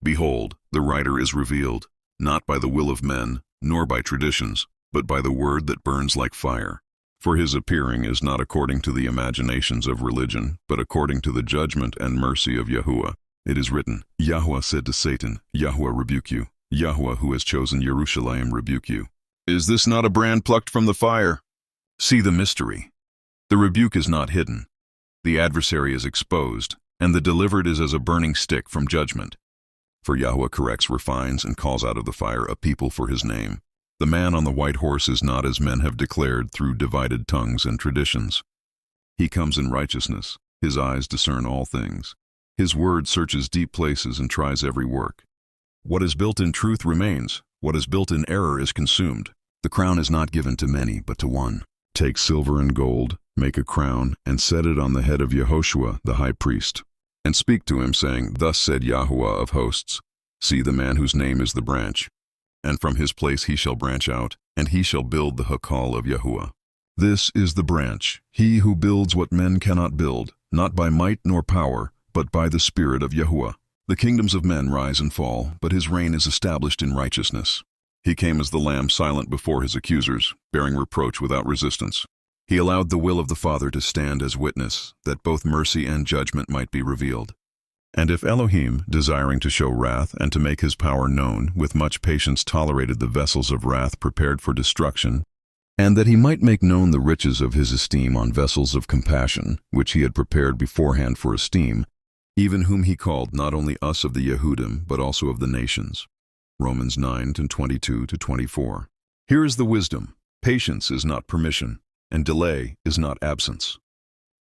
Behold, the writer is revealed, not by the will of men, nor by traditions, but by the word that burns like fire. For his appearing is not according to the imaginations of religion, but according to the judgment and mercy of Yahuwah. It is written, Yahuwah said to Satan, Yahuwah rebuke you. Yahuwah who has chosen Yerushalayim rebuke you. Is this not a brand plucked from the fire? See the mystery. The rebuke is not hidden. The adversary is exposed, and the delivered is as a burning stick from judgment. For Yahuwah corrects, refines, and calls out of the fire a people for his name. The man on the white horse is not as men have declared through divided tongues and traditions. He comes in righteousness. His eyes discern all things. His word searches deep places and tries every work. What is built in truth remains. What is built in error is consumed. The crown is not given to many, but to one. Take silver and gold, make a crown, and set it on the head of Yahushua the high priest. And speak to him, saying, Thus said Yahuwah of hosts, see the man whose name is the branch. And from his place he shall branch out, and he shall build the hakal of Yahuwah. This is the branch, he who builds what men cannot build, not by might nor power, but by the Spirit of Yahuwah. The kingdoms of men rise and fall, but his reign is established in righteousness. He came as the lamb silent before his accusers, bearing reproach without resistance. He allowed the will of the Father to stand as witness, that both mercy and judgment might be revealed. And if Elohim, desiring to show wrath and to make his power known, with much patience tolerated the vessels of wrath prepared for destruction, and that he might make known the riches of his esteem on vessels of compassion, which he had prepared beforehand for esteem, even whom he called not only us of the Yehudim, but also of the nations. Romans 9:22-24. Here is the wisdom. Patience is not permission, and delay is not absence.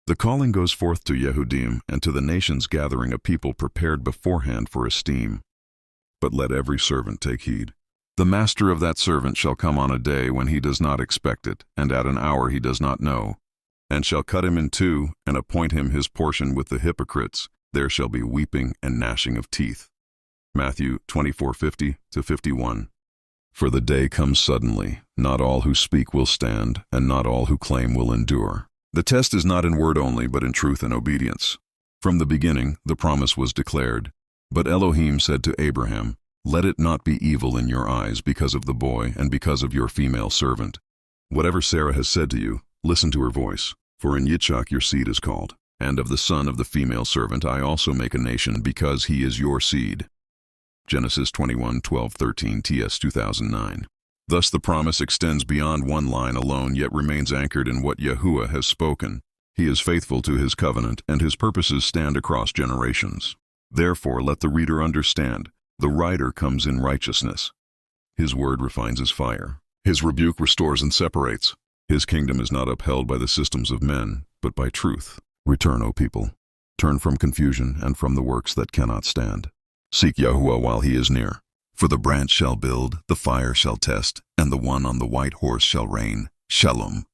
The calling goes forth to Yehudim and to the nations, gathering a people prepared beforehand for esteem. But let every servant take heed. The master of that servant shall come on a day when he does not expect it, and at an hour he does not know, and shall cut him in two, and appoint him his portion with the hypocrites. There shall be weeping and gnashing of teeth. Matthew 24:50-51. For the day comes suddenly, not all who speak will stand, and not all who claim will endure. The test is not in word only, but in truth and obedience. From the beginning, the promise was declared. But Elohim said to Abraham, Let it not be evil in your eyes because of the boy and because of your female servant. Whatever Sarah has said to you, listen to her voice, for in Yitzchak your seed is called. And of the son of the female servant I also make a nation, because he is your seed. Genesis 21:12-13 TS 2009. Thus the promise extends beyond one line alone, yet remains anchored in what Yahuwah has spoken. He is faithful to his covenant, and his purposes stand across generations. Therefore let the reader understand, the writer comes in righteousness. His word refines as fire. His rebuke restores and separates. His kingdom is not upheld by the systems of men, but by truth. Return, O people. Turn from confusion and from the works that cannot stand. Seek Yahuwah while he is near. For the branch shall build, the fire shall test, and the one on the white horse shall reign. Shalom.